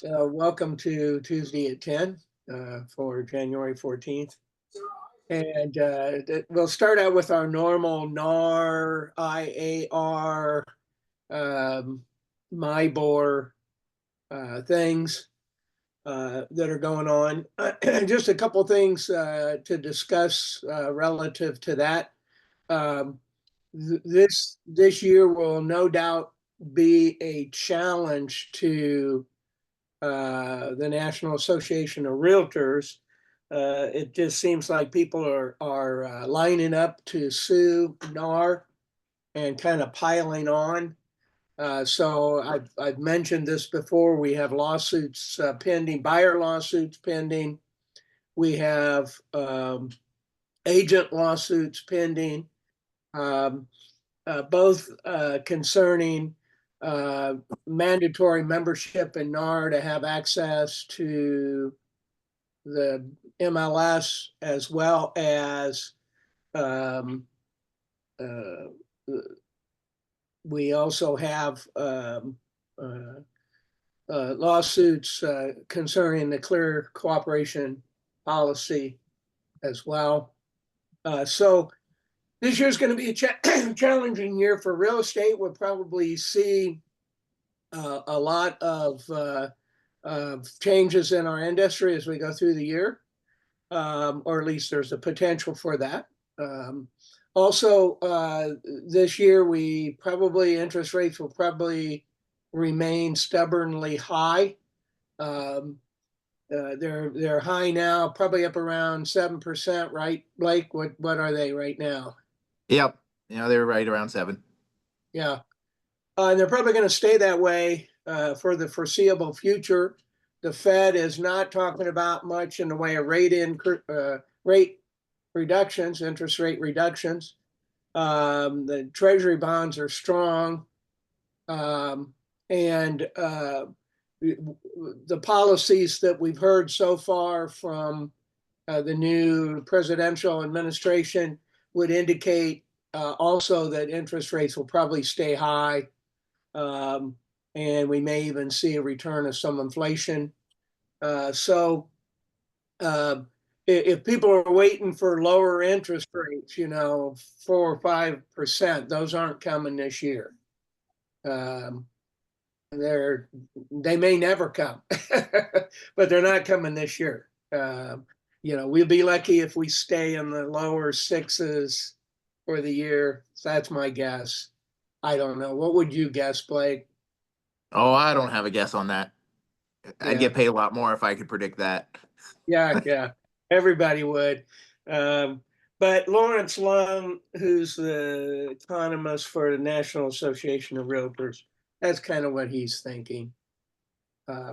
So welcome to Tuesday at 10 for January 14th. And we'll start out with our normal NAR, IAR, MIBOR things that are going on. Just a couple things to discuss relative to that. This year will no doubt be a challenge to the National Association of Realtors. It just seems like people are lining up to sue NAR and kind of piling on. So I've mentioned this before. We have lawsuits pending, buyer lawsuits pending. We have agent lawsuits pending, both concerning mandatory membership in NAR to have access to the MLS, as well as we also have lawsuits concerning the clear cooperation policy as well. So this year is going to be a challenging year for real estate. We'll probably see a lot of changes in our industry as we go through the year, or at least there's a potential for that. Also, this year, interest rates will probably remain stubbornly high. They're high now, probably up around 7%, right, Blake? What are they right now? Yep. They're right around 7. Yeah. And they're probably going to stay that way for the foreseeable future. The Fed is not talking about much in the way of rate reductions, interest rate reductions. The Treasury bonds are strong. And the policies that we've heard so far from the new presidential administration would indicate also that interest rates will probably stay high. And we may even see a return of some inflation. So if people are waiting for lower interest rates, 4 or 5%, those aren't coming this year. They may never come, but they're not coming this year. We'll be lucky if we stay in the lower 6s for the year. So that's my guess. I don't know. What would you guess, Blake? Oh, I don't have a guess on that. I'd get paid a lot more if I could predict that. Yeah. Everybody would. But Lawrence Lung, who's the economist for the National Association of Realtors, that's kind of what he's thinking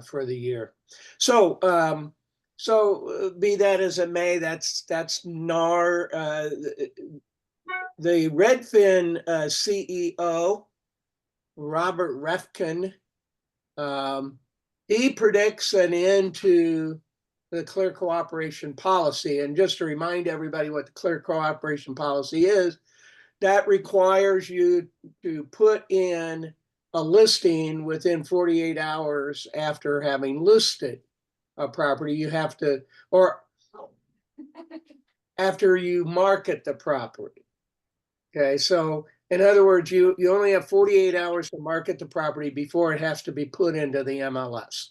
for the year. So be that as it may, that's NAR. The Redfin CEO, Robert Refkin, he predicts an end to the clear cooperation policy. And just to remind everybody what the clear cooperation policy is, that requires you to put in a listing within 48 hours after having listed a property. You have to, or after you market the property. Okay, so in other words, you only have 48 hours to market the property before it has to be put into the MLS.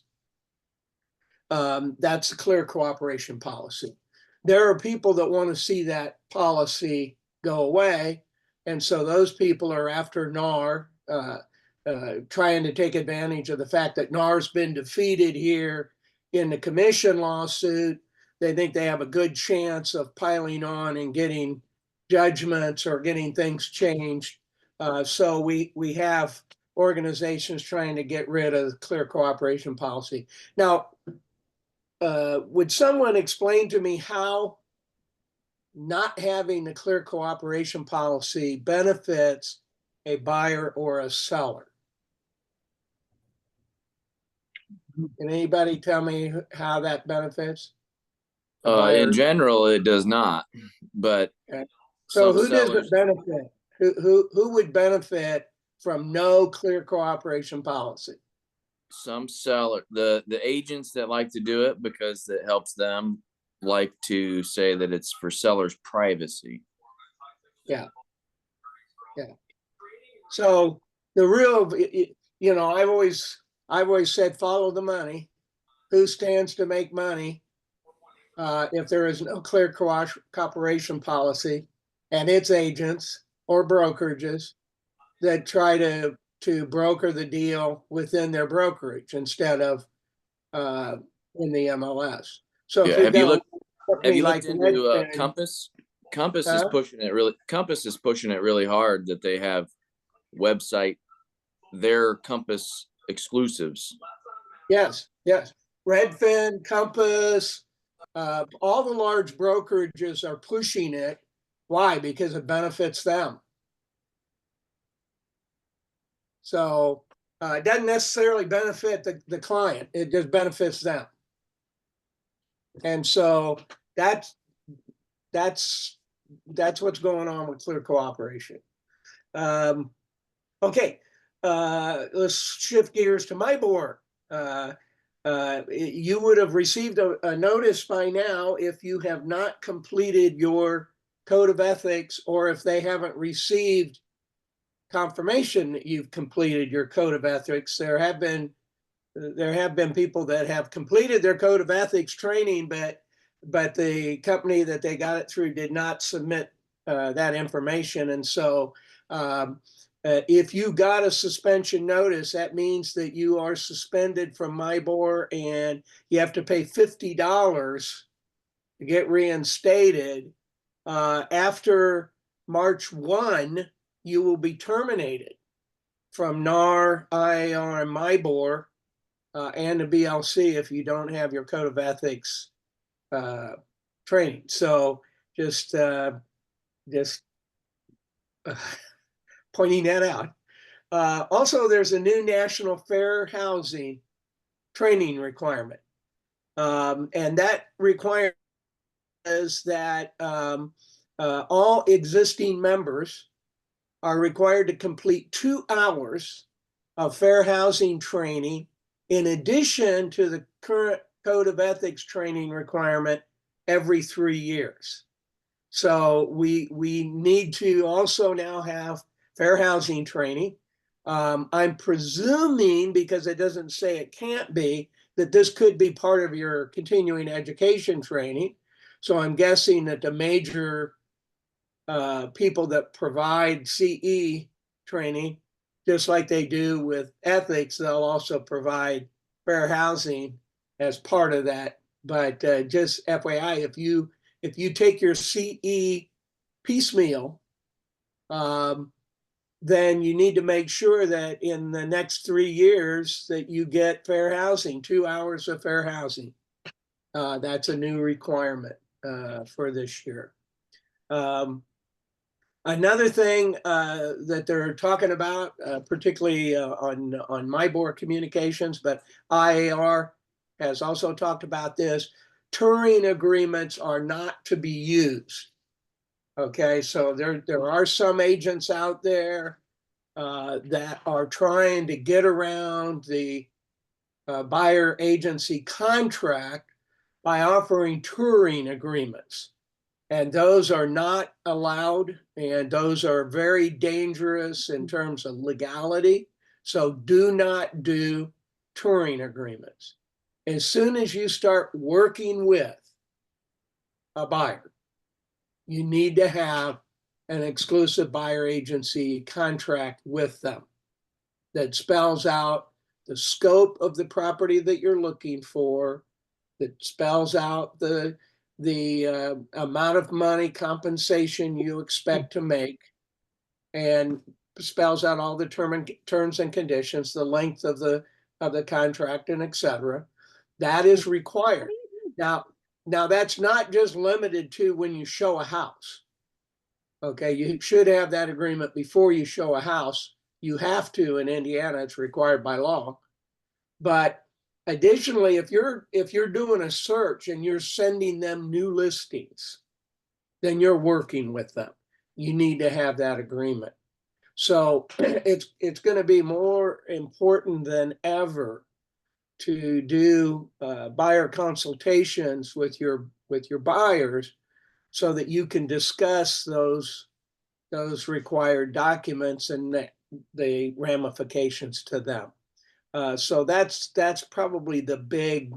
That's the clear cooperation policy. There are people that want to see that policy go away. And so those people are after NAR, trying to take advantage of the fact that NAR's been defeated here in the commission lawsuit. They think they have a good chance of piling on and getting judgments or getting things changed. So we have organizations trying to get rid of the clear cooperation policy. Now, would someone explain to me how not having the clear cooperation policy benefits a buyer or a seller? Can anybody tell me how that benefits? In general, it does not. But okay. So who does it benefit? Who would benefit from no clear cooperation policy? some seller, the agents that like to do it because it helps them, like to say that it's for sellers' privacy. Yeah. Yeah. So the real, you know, I've always said, follow the money. Who stands to make money if there is no clear cooperation policy, and its agents or brokerages that try to broker the deal within their brokerage instead of in the MLS. So if Yeah. you've Have you got looked? a Have company you like looked into Redfin, Compass? Compass is huh? pushing it really. Compass is pushing it really hard that they have website their Compass exclusives. Yes, yes. Redfin, Compass, all the large brokerages are pushing it. Why? Because it benefits them. So it doesn't necessarily benefit the client. It just benefits them. And so that's that's what's going on with clear cooperation. Okay, let's shift gears to MyBore. You would have received a notice by now if you have not completed your code of ethics, or if they haven't received confirmation that you've completed your code of ethics. There have been people that have completed their code of ethics training, but the company that they got it through did not submit that information. And so if you got a suspension notice, that means that you are suspended from MyBore, and you have to pay $50 to get reinstated. After March 1, you will be terminated from NAR, IAR, and MyBore, and the BLC if you don't have your code of ethics training. So just pointing that out. Also, there's a new national fair housing training requirement. And that requires that all existing members are required to complete 2 hours of fair housing training in addition to the current code of ethics training requirement every 3 years. So we need to also now have fair housing training. I'm presuming, because it doesn't say it can't be, that this could be part of your continuing education training. So I'm guessing that the major people that provide CE training, just like they do with ethics, they'll also provide fair housing as part of that. But just FYI, if you take your CE piecemeal, then you need to make sure that in the next 3 years that you get fair housing, 2 hours of fair housing. That's a new requirement for this year. Another thing that they're talking about, particularly on MyBore Communications, but IAR has also talked about this, touring agreements are not to be used. Okay, so there are some agents out there that are trying to get around the buyer agency contract by offering touring agreements. And those are not allowed, and those are very dangerous in terms of legality. So do not do touring agreements. As soon as you start working with a buyer, you need to have an exclusive buyer agency contract with them that spells out the scope of the property that you're looking for, that spells out the amount of money compensation you expect to make, and spells out all the terms and conditions, the length of the contract, and etc. That is required. Now that's not just limited to when you show a house. Okay, you should have that agreement before you show a house. You have to in Indiana; it's required by law. But additionally, if you're doing a search and you're sending them new listings, then you're working with them. You need to have that agreement. So it's going to be more important than ever to do buyer consultations with your buyers so that you can discuss those required documents and the ramifications to them. So that's probably the big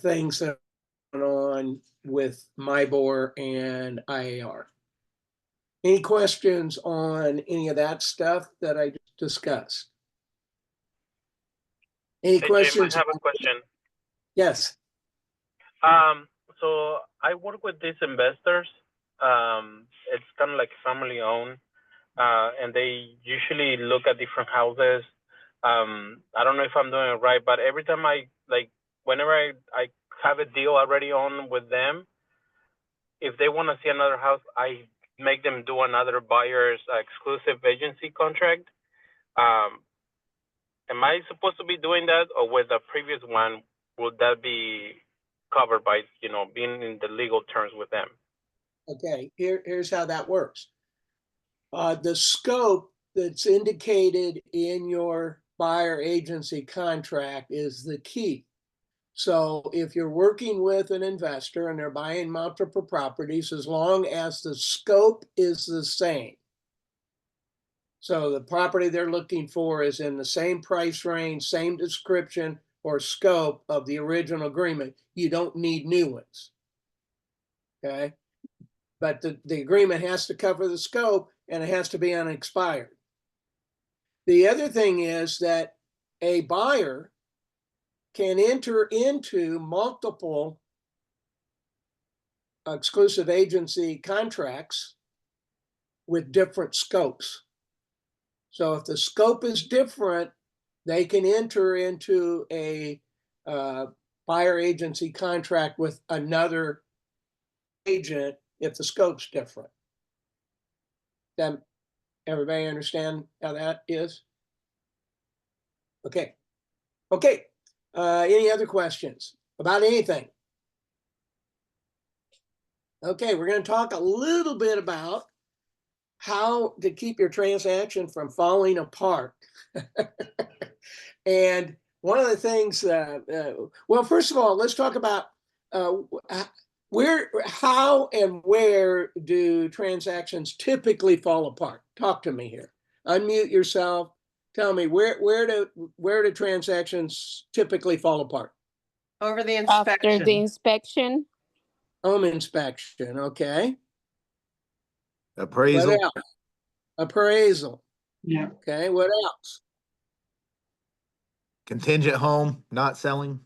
things that are going on with MIBOR and IAR. Any questions on any of that stuff that I just discussed? Any Hey, questions? Jim, I have a question. Yes. So I work with these investors. It's kind of like family owned, and they usually look at different houses. I don't know if I'm doing it right, but every time whenever I have a deal already on with them, if they want to see another house, I make them do another buyer's exclusive agency contract. Am I supposed to be doing that, or with the previous one, would that be covered by, being in the legal terms with them? Okay, here's how that works. The scope that's indicated in your buyer agency contract is the key. So if you're working with an investor and they're buying multiple properties, as long as the scope is the same. So the property they're looking for is in the same price range, same description or scope of the original agreement, you don't need new ones. Okay. But the agreement has to cover the scope and it has to be unexpired. The other thing is that a buyer can enter into multiple exclusive agency contracts with different scopes. So if the scope is different, they can enter into a buyer agency contract with another agent if the scope's different. Then everybody understand how that is? Okay. Okay. Any other questions about anything? Okay, we're going to talk a little bit about how to keep your transaction from falling apart. And one of the things, well, first of all, let's talk about how and where do transactions typically fall apart? Talk to me here. Unmute yourself. Tell me where do transactions typically fall apart? Over the After the inspection. inspection, Home inspection, okay. Appraisal. What else? Appraisal. Yeah. Okay, what else? Contingent home, not selling.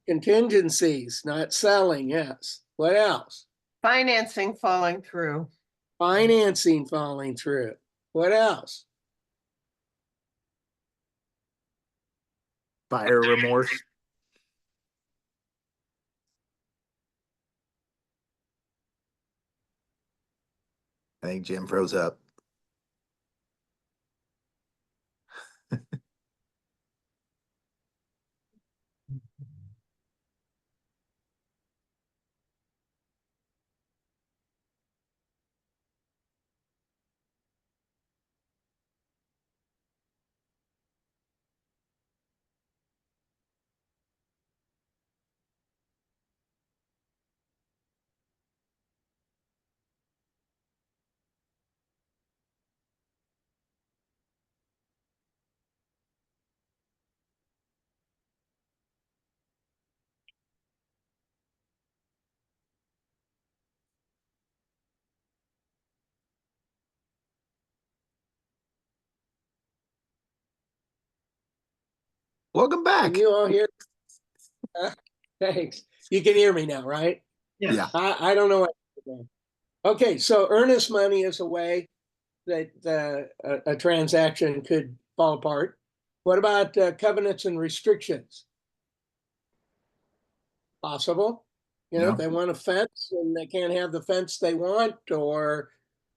Contingencies, not selling, yes. What else? Financing falling through. Financing falling through. What else? Buyer remorse. I think Jim froze up. Welcome back. Can you all hear? Thanks. You can hear me now, right? Yeah. I don't know what. Okay, so earnest money is a way that a transaction could fall apart. What about covenants and restrictions? Possible. You know, Yeah. if they want a fence and they can't have the fence they want, or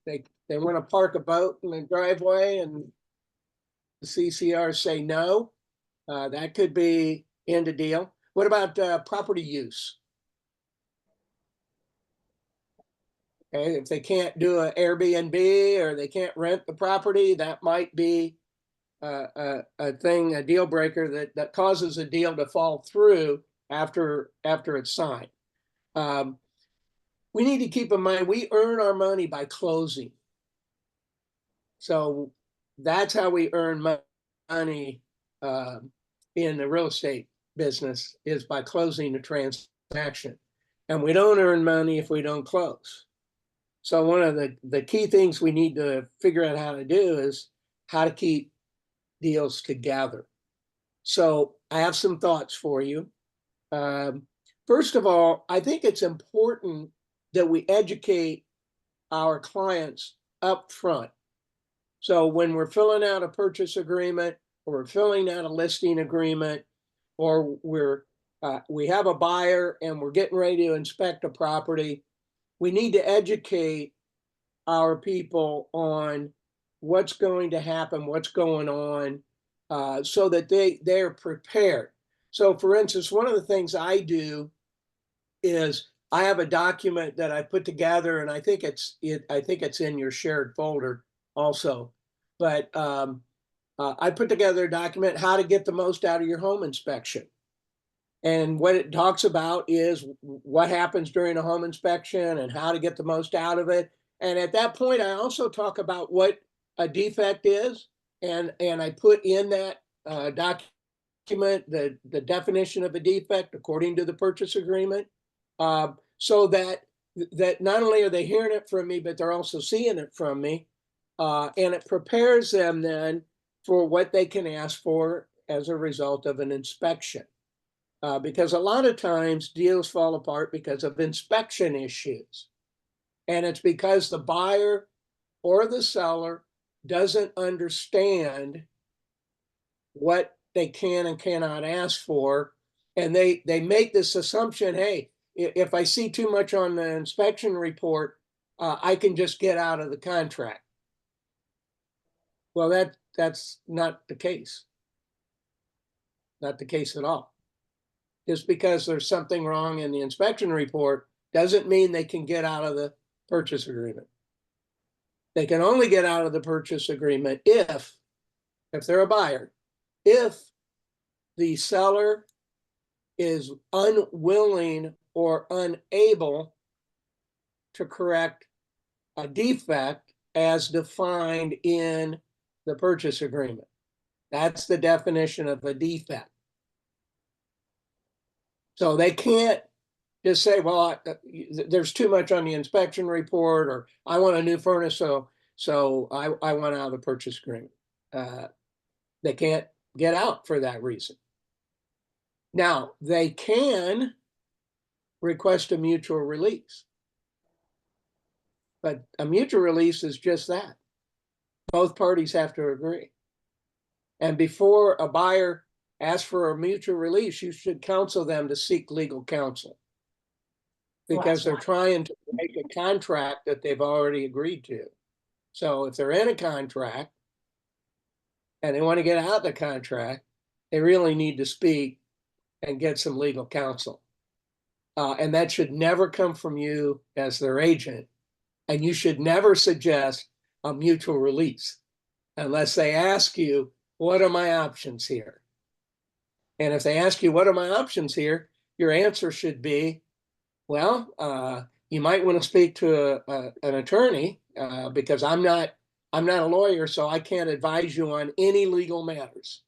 they want to park a boat in the driveway and the CCR say no, that could be end of deal. What about property use? Okay, if they can't do an Airbnb or they can't rent the property, that might be a deal breaker that causes a deal to fall through after it's signed. We need to keep in mind, we earn our money by closing. So that's how we earn money in the real estate business, is by closing the transaction. And we don't earn money if we don't close. So one of the key things we need to figure out how to do is how to keep deals together. So I have some thoughts for you. First of all, I think it's important that we educate our clients up front. So when we're filling out a purchase agreement, or we're filling out a listing agreement, or we have a buyer and we're getting ready to inspect a property, we need to educate our people on what's going to happen, what's going on, so that they're prepared. So for instance, one of the things I do is I have a document that I put together, and I think it's in your shared folder also. But I put together a document, how to get the most out of your home inspection. And what it talks about is what happens during a home inspection and how to get the most out of it. And at that point, I also talk about what a defect is. And I put in that document the definition of a defect according to the purchase agreement, so that not only are they hearing it from me, but they're also seeing it from me. And it prepares them then for what they can ask for as a result of an inspection. Because a lot of times deals fall apart because of inspection issues. And it's because the buyer or the seller doesn't understand what they can and cannot ask for. And they make this assumption, hey, if I see too much on the inspection report, I can just get out of the contract. Well, that's not the case. Not the case at all. Just because there's something wrong in the inspection report doesn't mean they can get out of the purchase agreement. They can only get out of the purchase agreement if they're a buyer, if the seller is unwilling or unable to correct a defect as defined in the purchase agreement. That's the definition of a defect. So they can't just say, well, there's too much on the inspection report, or I want a new furnace, so I want out of the purchase agreement. They can't get out for that reason. Now, they can request a mutual release. But a mutual release is just that. Both parties have to agree. And before a buyer asks for a mutual release, you should counsel them to seek legal counsel, because they're trying to make a contract that they've already agreed to. So if they're in a contract and they want to get out of the contract, they really need to speak and get some legal counsel. And that should never come from you as their agent. And you should never suggest a mutual release unless they ask you, what are my options here? And if they ask you, what are my options here? Your answer should be, well, you might want to speak to an attorney, because I'm not a lawyer, so I can't advise you on any legal matters.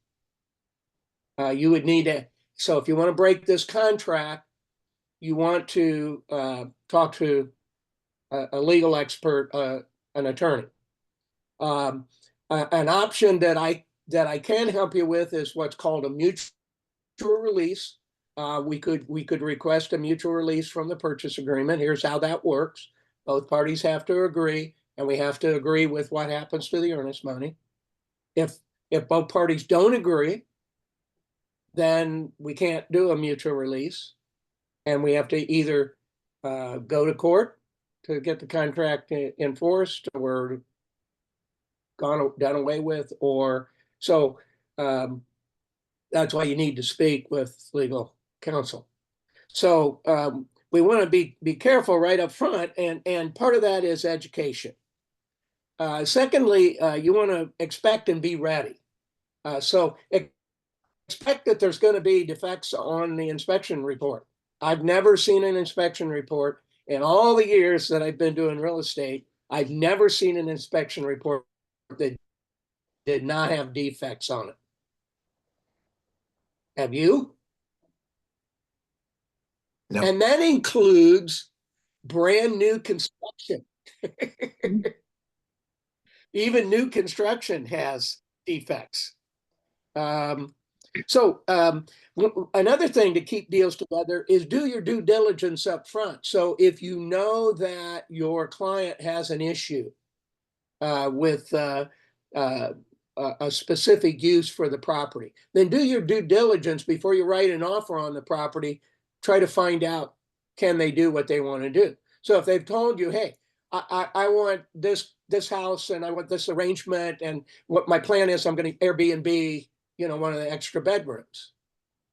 You would need to, so if you want to break this contract, you want to talk to a legal expert, an attorney. An option that I can help you with is what's called a mutual release. We could request a mutual release from the purchase agreement. Here's how that works. Both parties have to agree, and we have to agree with what happens to the earnest money. If both parties don't agree, then we can't do a mutual release, and we have to either go to court to get the contract enforced or done away with, or so. That's why you need to speak with legal counsel. So we want to be careful right up front, and part of that is education. Secondly, you want to expect and be ready. So expect that there's going to be defects on the inspection report. I've never seen an inspection report in all the years that I've been doing real estate. I've never seen an inspection report that did not have defects on it. Have you? No. And that includes brand new construction. Even new construction has defects. Another thing to keep deals together is do your due diligence up front. So if you know that your client has an issue with a specific use for the property, then do your due diligence before you write an offer on the property. Try to find out, can they do what they want to do? So if they've told you, hey, I want this house and I want this arrangement, and what my plan is, I'm going to Airbnb, one of the extra bedrooms.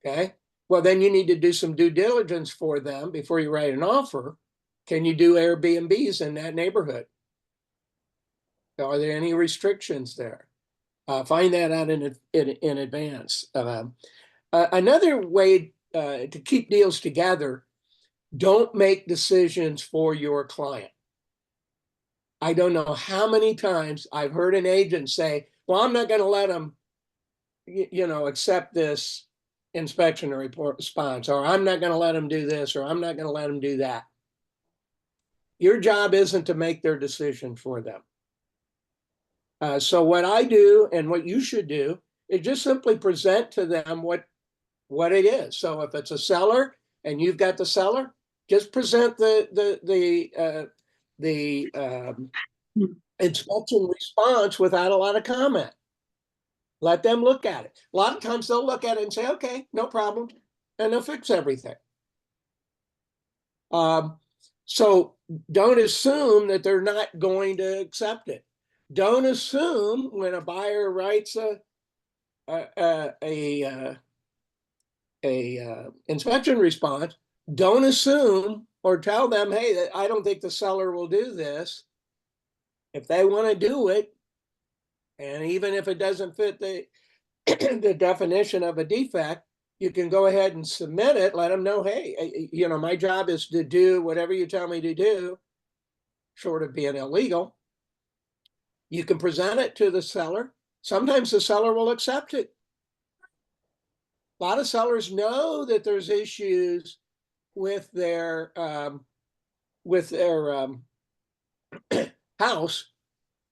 Okay. Well, then you need to do some due diligence for them before you write an offer. Can you do Airbnbs in that neighborhood? Are there any restrictions there? Find that out in advance. Another way to keep deals together, don't make decisions for your client. I don't know how many times I've heard an agent say, well, I'm not going to let them, accept this inspection report response, or I'm not going to let them do this, or I'm not going to let them do that. Your job isn't to make their decision for them. So what I do and what you should do is just simply present to them what it is. So if it's a seller and you've got the seller, just present the inspection response without a lot of comment. Let them look at it. A lot of times they'll look at it and say, okay, no problem. And they'll fix everything. So don't assume that they're not going to accept it. Don't assume when a buyer writes a inspection response, don't assume or tell them, hey, I don't think the seller will do this. If they want to do it, and even if it doesn't fit the definition of a defect, you can go ahead and submit it. Let them know, hey, my job is to do whatever you tell me to do, short of being illegal. You can present it to the seller. Sometimes the seller will accept it. A lot of sellers know that there's issues with their house,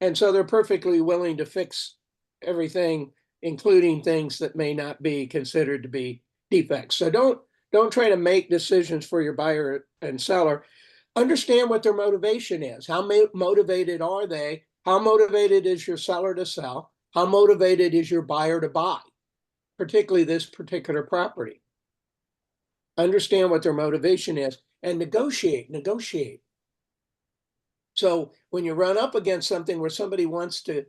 and so they're perfectly willing to fix everything, including things that may not be considered to be defects. So don't try to make decisions for your buyer and seller. Understand what their motivation is. How motivated are they? How motivated is your seller to sell? How motivated is your buyer to buy, particularly this particular property? Understand what their motivation is and negotiate. So when you run up against something where somebody wants to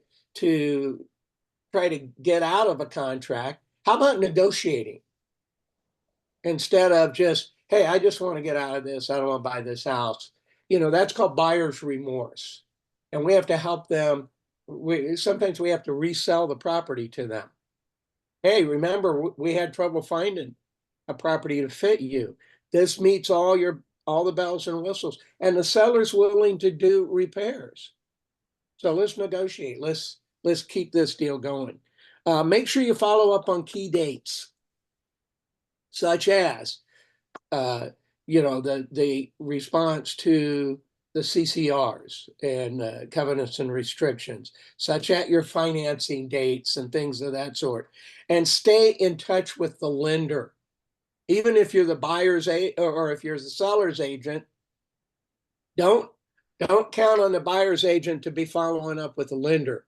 try to get out of a contract, how about negotiating? Instead of just, hey, I just want to get out of this. I don't want to buy this house. That's called buyer's remorse. And we have to help them. Sometimes we have to resell the property to them. Hey, remember, we had trouble finding a property to fit you. This meets all the bells and whistles, and the seller's willing to do repairs. So let's negotiate. Let's keep this deal going. Make sure you follow up on key dates, such as the response to the CCRs and covenants and restrictions, such as your financing dates and things of that sort. And stay in touch with the lender. Even if you're the buyer's or if you're the seller's agent, don't count on the buyer's agent to be following up with the lender.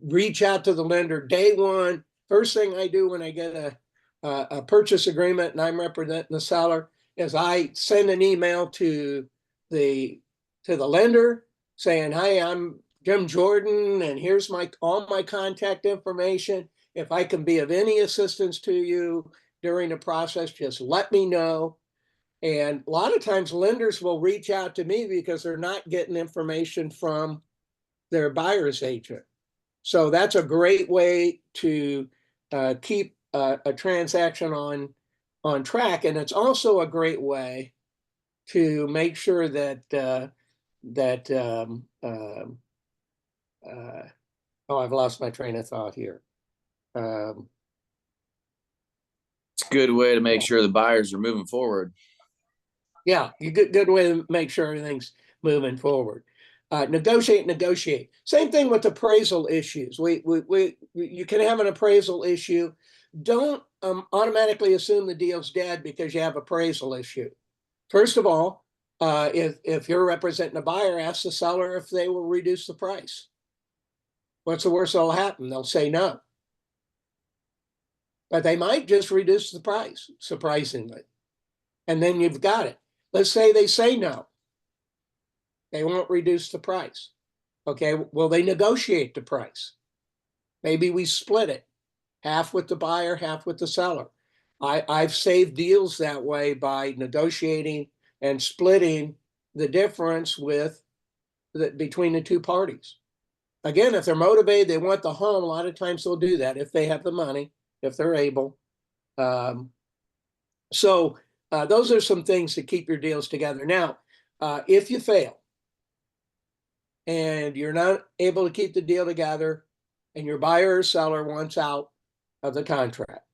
Reach out to the lender day one. First thing I do when I get a purchase agreement and I'm representing the seller is I send an email to the lender saying, "Hi, I'm Jim Jordan, and here's all my contact information. If I can be of any assistance to you during the process, just let me know." And a lot of times lenders will reach out to me because they're not getting information from their buyer's agent. So that's a great way to keep a transaction on track. And it's also a great way to make sure that oh, I've lost my train of thought here. It's a good way to make sure the buyers are moving forward. Yeah, you good way to make sure everything's moving forward. Negotiate. Same thing with appraisal issues. You can have an appraisal issue. Don't automatically assume the deal's dead because you have appraisal issue. First of all, if you're representing a buyer, ask the seller if they will reduce the price. What's the worst that'll happen? They'll say no. But they might just reduce the price, surprisingly. And then you've got it. Let's say they say no. They won't reduce the price. Okay, well, they negotiate the price. Maybe we split it, half with the buyer, half with the seller. I've saved deals that way by negotiating and splitting the difference between the two parties. Again, if they're motivated, they want the home, a lot of times they'll do that if they have the money, if they're able. So those are some things to keep your deals together. Now, if you fail and you're not able to keep the deal together and your buyer or seller wants out of the contract,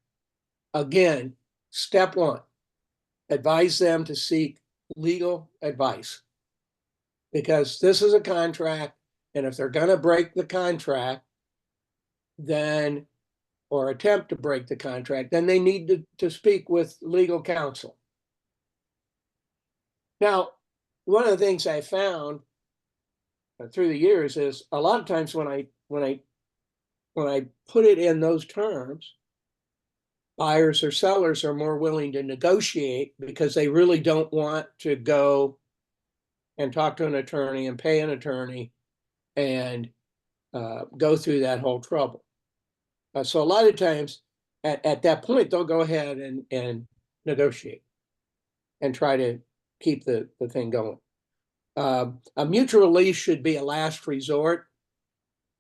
again, step one, advise them to seek legal advice, because this is a contract, and if they're going to break the contract, then, or attempt to break the contract, then they need to speak with legal counsel. Now, one of the things I found through the years is a lot of times when I put it in those terms, buyers or sellers are more willing to negotiate because they really don't want to go and talk to an attorney and pay an attorney and go through that whole trouble. So a lot of times at that point, they'll go ahead and negotiate and try to keep the thing going. A mutual release should be a last resort.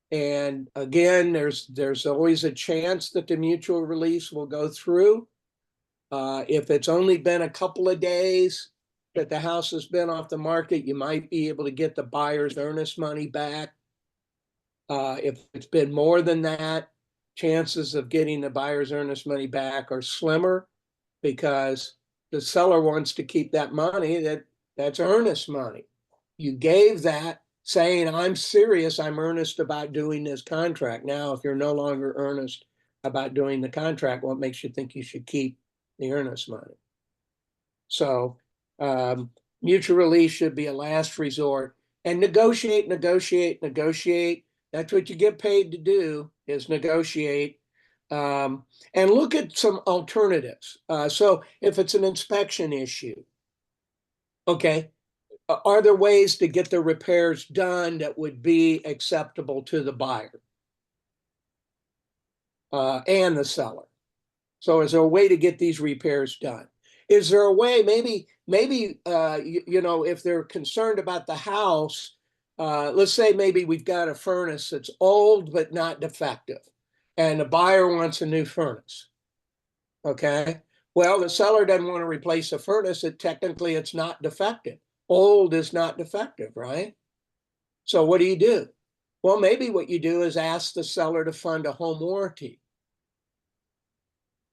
And again, there's always a chance that the mutual release will go through. If it's only been a couple of days that the house has been off the market, you might be able to get the buyer's earnest money back. If it's been more than that, chances of getting the buyer's earnest money back are slimmer because the seller wants to keep that money that's earnest money. You gave that saying, I'm serious, I'm earnest about doing this contract. Now, if you're no longer earnest about doing the contract, what makes you think you should keep the earnest money? So mutual release should be a last resort. And negotiate. That's what you get paid to do, is negotiate. And look at some alternatives. So if it's an inspection issue, okay, are there ways to get the repairs done that would be acceptable to the buyer and the seller? So is there a way to get these repairs done? Is there a way, maybe if they're concerned about the house, let's say maybe we've got a furnace that's old but not defective, and the buyer wants a new furnace. Okay, well, the seller doesn't want to replace the furnace. Technically, it's not defective. Old is not defective, right? So what do? Well, maybe what you do is ask the seller to fund a home warranty.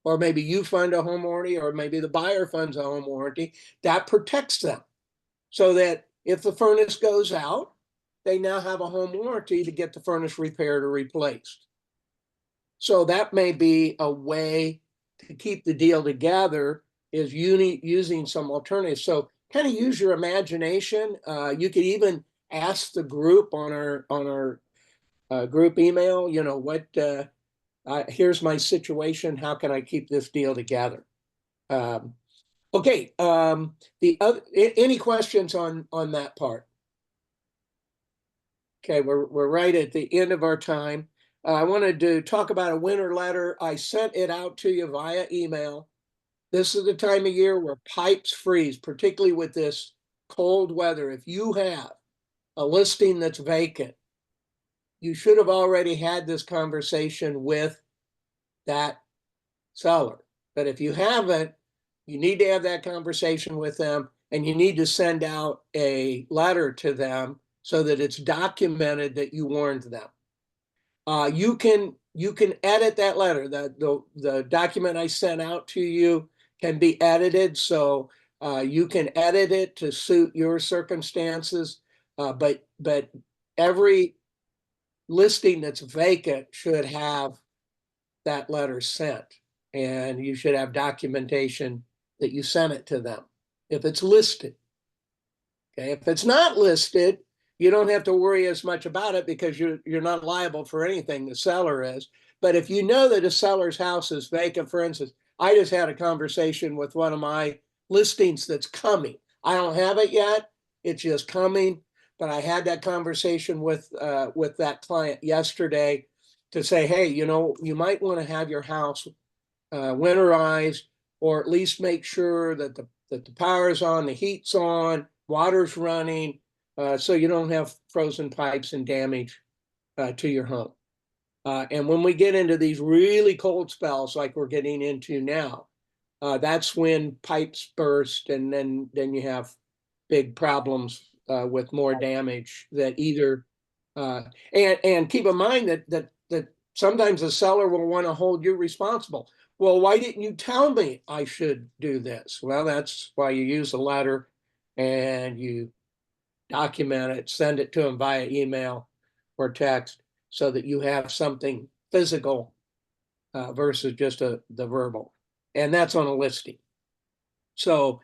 Or maybe you fund a home warranty, or maybe the buyer funds a home warranty. That protects them so that if the furnace goes out, they now have a home warranty to get the furnace repaired or replaced. So that may be a way to keep the deal together, is using some alternatives. So kind of use your imagination. You could even ask the group on our group email, here's my situation. How can I keep this deal together? Okay. Any questions on that part? Okay, we're right at the end of our time. I wanted to talk about a winter letter. I sent it out to you via email. This is the time of year where pipes freeze, particularly with this cold weather. If you have a listing that's vacant, you should have already had this conversation with that seller. But if you haven't, you need to have that conversation with them, and you need to send out a letter to them so that it's documented that you warned them. You can edit that letter. The document I sent out to you can be edited, so you can edit it to suit your circumstances. But every listing that's vacant should have that letter sent, and you should have documentation that you sent it to them if it's listed. Okay, if it's not listed, you don't have to worry as much about it because you're not liable for anything, the seller is. But if you know that a seller's house is vacant, for instance, I just had a conversation with one of my listings that's coming. I don't have it yet, it's just coming, but I had that conversation with that client yesterday to say, hey, you might want to have your house winterized, or at least make sure that the power is on, the heat's on, water's running, so you don't have frozen pipes and damage to your home. And when we get into these really cold spells like we're getting into now, that's when pipes burst, and then you have big problems with more damage that either and keep in mind that sometimes the seller will want to hold you responsible. Well, why didn't you tell me I should do this? Well, that's why you use a letter and you document it, send it to them via email or text so that you have something physical versus just the verbal. And that's on a listing. So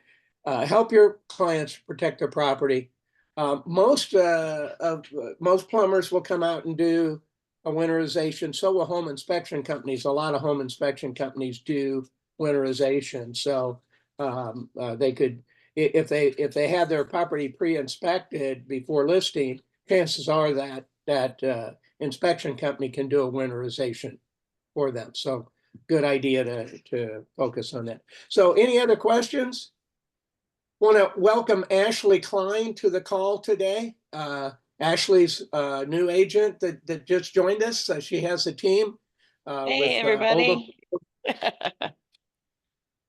help your clients protect their property. Most plumbers will come out and do a winterization. So will home inspection companies. A lot of home inspection companies do winterization. So they could, if they have their property pre-inspected before listing, chances are that inspection company can do a winterization for them. So good idea to focus on that. So any other questions? Want to welcome Ashley Klein to the call today. Ashley's a new agent that just joined us. She has a team. Hey, everybody.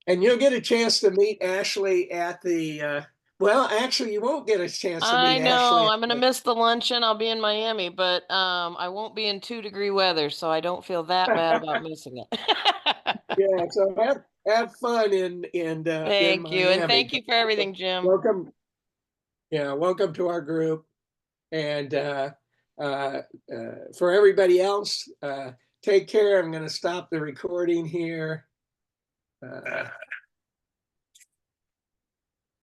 And you'll get a chance to meet Ashley at the, well, actually, you won't get a chance to meet I know Ashley. I'm gonna miss the luncheon. I'll be in Miami, but I won't be in 2-degree weather, so I don't feel that bad about missing it. Yeah, so have fun in Thank you, and Miami. thank you for everything, Jim. Welcome. Yeah, welcome to our group. And for everybody else, take care. I'm going to stop the recording here.